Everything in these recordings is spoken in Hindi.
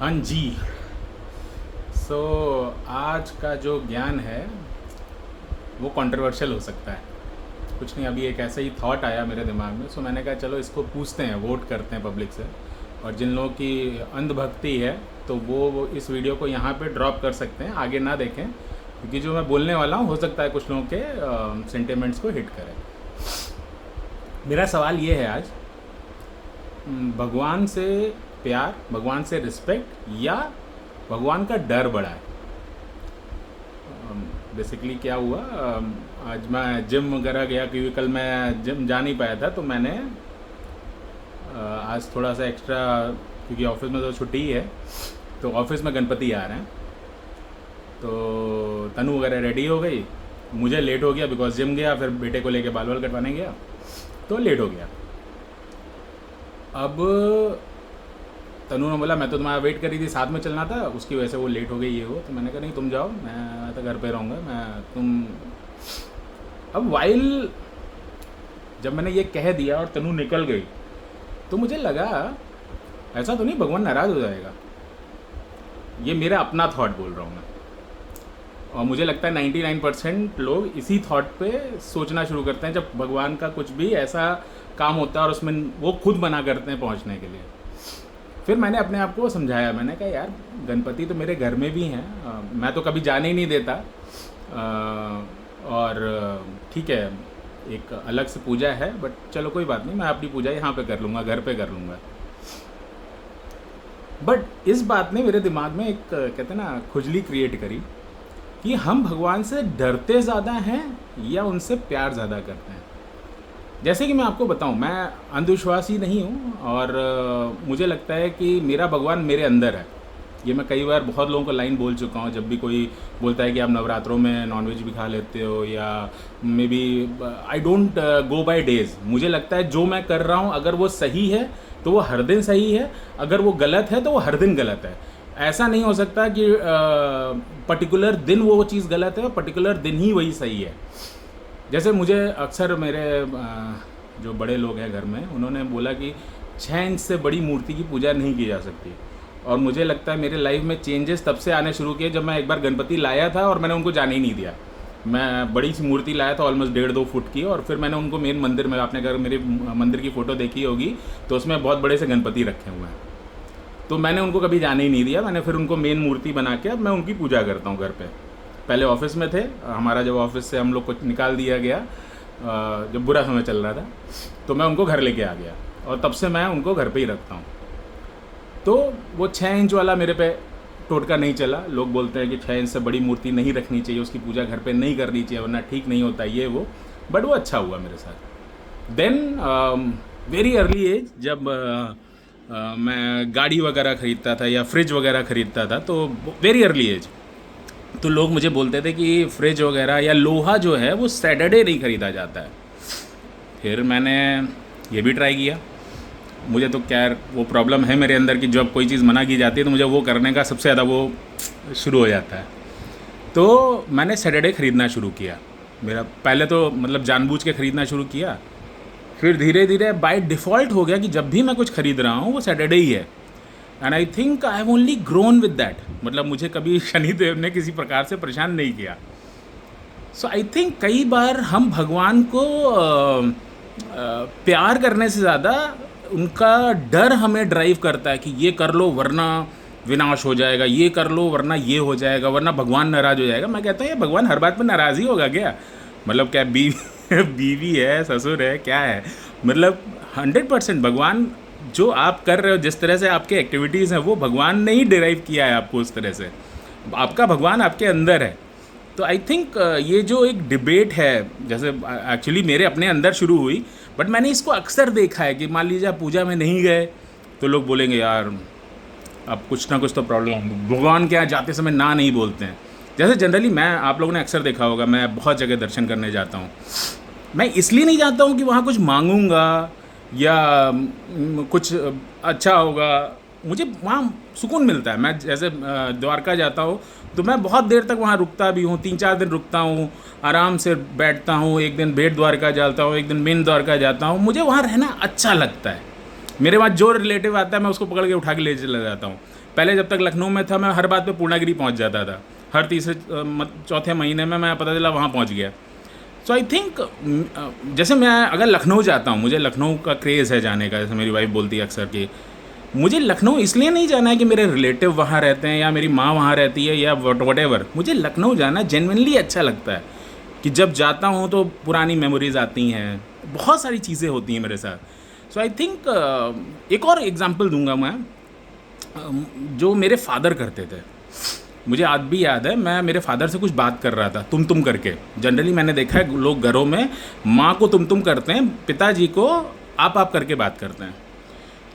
हाँ जी। सो आज का जो ज्ञान है वो कंट्रोवर्शियल हो सकता है। कुछ नहीं, अभी एक ऐसा ही थॉट आया मेरे दिमाग में, सो मैंने कहा चलो इसको पूछते हैं, वोट करते हैं पब्लिक से। और जिन लोगों की अंधभक्ति है तो वो इस वीडियो को यहाँ पे ड्रॉप कर सकते हैं, आगे ना देखें, क्योंकि जो मैं बोलने वाला हूँ हो सकता है कुछ लोगों के सेंटिमेंट्स को हिट करे। मेरा सवाल ये है आज, भगवान से प्यार, भगवान से रिस्पेक्ट या भगवान का डर बड़ा है? बेसिकली क्या हुआ, आज मैं जिम वगैरह गया क्योंकि कल मैं जिम जा नहीं पाया था, तो मैंने आज थोड़ा सा एक्स्ट्रा, क्योंकि ऑफिस में तो छुट्टी ही है, तो ऑफिस में गणपति आ रहे हैं, तो तनु वगैरह रेडी हो गई। मुझे लेट हो गया बिकॉज जिम गया, फिर बेटे को लेके बाल वाल कटवाने गया तो लेट हो गया। अब तनु ने बोला मैं तो तुम्हारा वेट कर रही थी, साथ में चलना था, उसकी वजह से वो लेट हो गई ये वो। तो मैंने कहा नहीं तुम जाओ, मैं तो घर पे रहूँगा, मैं तुम। अब वाइल जब मैंने ये कह दिया और तनु निकल गई, तो मुझे लगा ऐसा तो नहीं भगवान नाराज़ हो जाएगा। ये मेरा अपना थॉट बोल रहा हूँ मैं, और मुझे लगता है 99% लोग इसी थॉट पे सोचना शुरू करते हैं जब भगवान का कुछ भी ऐसा काम होता है और उसमें वो खुद मना करते हैं पहुँचने के लिए। फिर मैंने अपने आप को समझाया, मैंने कहा यार गणपति तो मेरे घर में भी हैं, मैं तो कभी जाने ही नहीं देता, और ठीक है एक अलग से पूजा है, बट चलो कोई बात नहीं, मैं अपनी पूजा यहाँ पे कर लूँगा, घर पे कर लूँगा। बट इस बात ने मेरे दिमाग में एक कहते हैं ना खुजली क्रिएट करी कि हम भगवान से डरते ज़्यादा हैं या उनसे प्यार ज़्यादा करते हैं। जैसे कि मैं आपको बताऊं, मैं अंधविश्वासी नहीं हूं, और मुझे लगता है कि मेरा भगवान मेरे अंदर है। ये मैं कई बार बहुत लोगों को लाइन बोल चुका हूं, जब भी कोई बोलता है कि आप नवरात्रों में नॉनवेज भी खा लेते हो, या maybe I don't go by days. मुझे लगता है जो मैं कर रहा हूं अगर वो सही है तो वो हर दिन सही है, अगर वो गलत है तो वो हर दिन गलत है। ऐसा नहीं हो सकता कि पर्टिकुलर दिन वो चीज़ गलत है और पर्टिकुलर दिन ही वही सही है। जैसे मुझे अक्सर मेरे जो बड़े लोग हैं घर में, उन्होंने बोला कि 6 इंच से बड़ी मूर्ति की पूजा नहीं की जा सकती। और मुझे लगता है मेरे लाइफ में चेंजेस तब से आने शुरू किए जब मैं एक बार गणपति लाया था और मैंने उनको जाने ही नहीं दिया। मैं बड़ी सी मूर्ति लाया था ऑलमोस्ट 1.5-2 फुट की, और फिर मैंने उनको मेन मंदिर में, आपने अगर मेरे मंदिर की फ़ोटो देखी होगी तो उसमें बहुत बड़े से गणपति रखे हुए हैं, तो मैंने उनको कभी जाने ही नहीं दिया। मैंने फिर उनको मेन मूर्ति बना के अब मैं उनकी पूजा करता हूँ घर पे। पहले ऑफिस में थे, हमारा जब ऑफिस से हम लोग को निकाल दिया गया, जब बुरा समय चल रहा था, तो मैं उनको घर लेके आ गया और तब से मैं उनको घर पे ही रखता हूँ। तो वो 6 इंच वाला मेरे पे टोटका नहीं चला। लोग बोलते हैं कि 6 इंच से बड़ी मूर्ति नहीं रखनी चाहिए, उसकी पूजा घर पे नहीं करनी चाहिए वरना ठीक नहीं होता ये वो, बट वो अच्छा हुआ मेरे साथ। देन वेरी अर्ली एज जब मैं गाड़ी वगैरह ख़रीदता था या फ्रिज वगैरह ख़रीदता था, तो वेरी अर्ली एज तो लोग मुझे बोलते थे कि फ्रिज वगैरह या लोहा जो है वो सैटरडे नहीं ख़रीदा जाता है। फिर मैंने ये भी ट्राई किया। मुझे तो क्या वो प्रॉब्लम है मेरे अंदर कि जब कोई चीज़ मना की जाती है तो मुझे वो करने का सबसे ज़्यादा वो शुरू हो जाता है। तो मैंने सैटरडे ख़रीदना शुरू किया। मेरा पहले तो मतलब जानबूझ के ख़रीदना शुरू किया, फिर धीरे धीरे बाय डिफ़ॉल्ट हो गया कि जब भी मैं कुछ ख़रीद रहा हूँ वो सैटरडे ही है। And I think I have only grown with that, मतलब मुझे कभी शनिदेव ने किसी प्रकार से परेशान नहीं किया। सो आई थिंक कई बार हम भगवान को प्यार करने से ज़्यादा उनका डर हमें ड्राइव करता है कि ये कर लो वरना विनाश हो जाएगा, ये कर लो वरना ये हो जाएगा, वरना भगवान नाराज़ हो जाएगा। मैं कहता हूँ ये भगवान हर बात पर नाराज़ ही होगा क्या? मतलब क्या बीवी बीवी है, ससुर है, क्या है? मतलब 100% भगवान जो आप कर रहे हो, जिस तरह से आपके एक्टिविटीज़ हैं, वो भगवान ने ही डिराइव किया है आपको उस तरह से। आपका भगवान आपके अंदर है। तो आई थिंक ये जो एक डिबेट है, जैसे एक्चुअली मेरे अपने अंदर शुरू हुई, बट मैंने इसको अक्सर देखा है कि मान लीजिए आप पूजा में नहीं गए तो लोग बोलेंगे यार अब कुछ ना कुछ तो प्रॉब्लम है, भगवान के यहाँ जाते समय ना नहीं बोलते हैं। जैसे जनरली मैं, आप लोगों ने अक्सर देखा होगा, मैं बहुत जगह दर्शन करने जाता हूँ। मैं इसलिए नहीं जाता हूँ कि वहाँ कुछ मांगूंगा या कुछ अच्छा होगा, मुझे वहाँ सुकून मिलता है। मैं जैसे द्वारका जाता हूँ तो मैं बहुत देर तक वहाँ रुकता भी हूँ, 3-4 दिन रुकता हूँ, आराम से बैठता हूँ। एक दिन बेट द्वारका जाता हूँ, एक दिन मेन द्वारका जाता हूँ। मुझे वहाँ रहना अच्छा लगता है। मेरे पास जो रिलेटिव आता है मैं उसको पकड़ के उठा के ले चला जाता हूँ। पहले जब तक लखनऊ में था मैं हर बात पे पूर्णागिरी पहुँच जाता था, हर तीसरे चौथे महीने में मैं पता चला वहाँ पहुँच गया। सो आई थिंक जैसे मैं अगर लखनऊ जाता हूँ, मुझे लखनऊ का क्रेज़ है जाने का, जैसे मेरी वाइफ बोलती है अक्सर कि मुझे लखनऊ इसलिए नहीं जाना है कि मेरे रिलेटिव वहाँ रहते हैं या मेरी माँ वहाँ रहती है या वट, मुझे लखनऊ जाना जेन्युइनली अच्छा लगता है कि जब जाता हूँ तो पुरानी मेमोरीज आती हैं, बहुत सारी चीज़ें होती हैं मेरे साथ। सो आई थिंक एक और एग्जांपल दूंगा मैं, जो मेरे फादर करते थे। मुझे आज भी याद है, मैं मेरे फादर से कुछ बात कर रहा था तुम करके। जनरली मैंने देखा है लोग घरों में माँ को तुम करते हैं, पिताजी को आप करके बात करते हैं।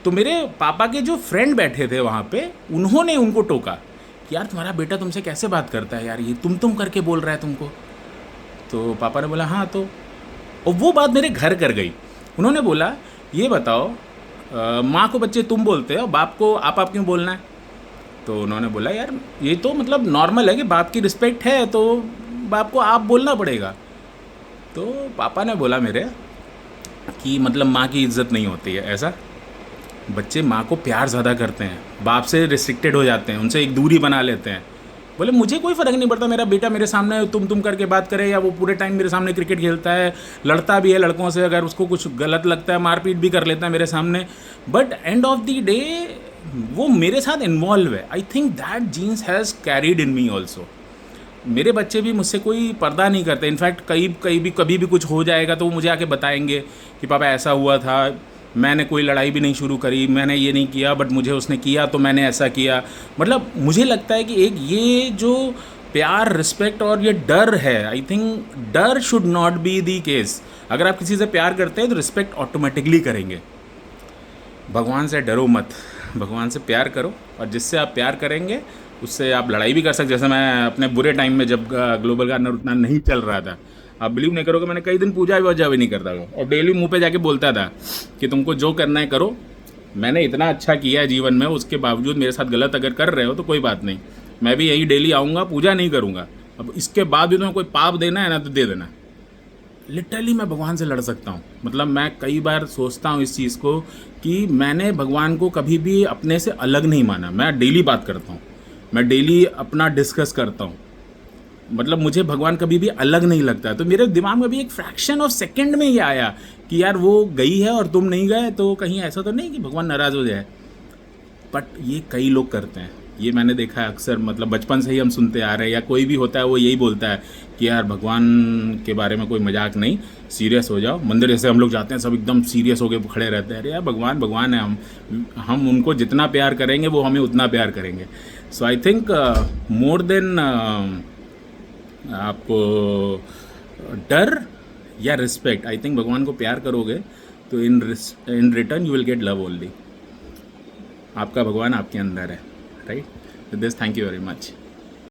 तो मेरे पापा के जो फ्रेंड बैठे थे वहाँ पे, उन्होंने उनको टोका कि यार तुम्हारा बेटा तुमसे कैसे बात करता है यार, ये तुम करके बोल रहा है तुमको। तो पापा ने बोला हाँ तो, और वो बात मेरे घर कर गई। उन्होंने बोला ये बताओ माँ को बच्चे तुम बोलते हो, बाप को आप क्यों बोलना है? तो उन्होंने बोला यार ये तो मतलब नॉर्मल है कि बाप की रिस्पेक्ट है तो बाप को आप बोलना पड़ेगा। तो पापा ने बोला मेरे कि मतलब माँ की इज्जत नहीं होती है ऐसा, बच्चे माँ को प्यार ज़्यादा करते हैं, बाप से रिस्ट्रिक्टेड हो जाते हैं, उनसे एक दूरी बना लेते हैं। बोले मुझे कोई फ़र्क नहीं पड़ता मेरा बेटा मेरे सामने तुम करके बात करे या वो पूरे टाइम मेरे सामने क्रिकेट खेलता है, लड़ता भी है लड़कों से, अगर उसको कुछ गलत लगता है मारपीट भी कर लेता है मेरे सामने, but end of the day वो मेरे साथ इन्वॉल्व है। I think that genes has carried in me also. मेरे बच्चे भी मुझसे कोई पर्दा नहीं करते। इनफैक्ट कभी भी कुछ हो जाएगा तो वो मुझे आके बताएंगे कि पापा ऐसा हुआ था, मैंने कोई लड़ाई भी नहीं शुरू करी, मैंने ये नहीं किया, बट मुझे उसने किया तो मैंने ऐसा किया। मतलब मुझे लगता है कि एक ये जो प्यार, रिस्पेक्ट और ये डर है, आई थिंक डर should not be the case. अगर आप किसी से प्यार करते हैं तो रिस्पेक्ट ऑटोमेटिकली करेंगे। भगवान से डरो मत, भगवान से प्यार करो, और जिससे आप प्यार करेंगे उससे आप लड़ाई भी कर सकते। जैसे मैं अपने बुरे टाइम में जब ग्लोबल गार्डनर उतना नहीं चल रहा था, आप बिलीव नहीं करोगे मैंने कई दिन पूजा भी नहीं करता था, और डेली मुंह पे जाके बोलता था कि तुमको जो करना है करो, मैंने इतना अच्छा किया है जीवन में, उसके बावजूद मेरे साथ गलत अगर कर रहे हो तो कोई बात नहीं, मैं भी यही डेली आऊँगा, पूजा नहीं करूँगा, अब इसके बाद भी तुम्हें कोई पाप देना है ना तो दे देना। लिटरली मैं भगवान से लड़ सकता हूँ। मतलब मैं कई बार सोचता हूँ इस चीज़ को कि मैंने भगवान को कभी भी अपने से अलग नहीं माना। मैं डेली बात करता हूँ, मैं डेली अपना डिस्कस करता हूँ, मतलब मुझे भगवान कभी भी अलग नहीं लगता। तो मेरे दिमाग में भी एक फ्रैक्शन ऑफ सेकंड में ये आया कि यार वो गई है और तुम नहीं गए तो कहीं ऐसा तो नहीं कि भगवान नाराज़ हो जाए। बट ये कई लोग करते हैं, ये मैंने देखा है अक्सर। मतलब बचपन से ही हम सुनते आ रहे हैं, या कोई भी होता है वो यही बोलता है कि यार भगवान के बारे में कोई मजाक नहीं, सीरियस हो जाओ। मंदिर जैसे हम लोग जाते हैं सब एकदम सीरियस होके खड़े रहते हैं, अरे यार भगवान है, हम उनको जितना प्यार करेंगे वो हमें उतना प्यार करेंगे। सो आई थिंक मोर देन आपको डर या रिस्पेक्ट, आई थिंक भगवान को प्यार करोगे तो in return you will get love only. आपका भगवान आपके अंदर है, right? With this thank you very much.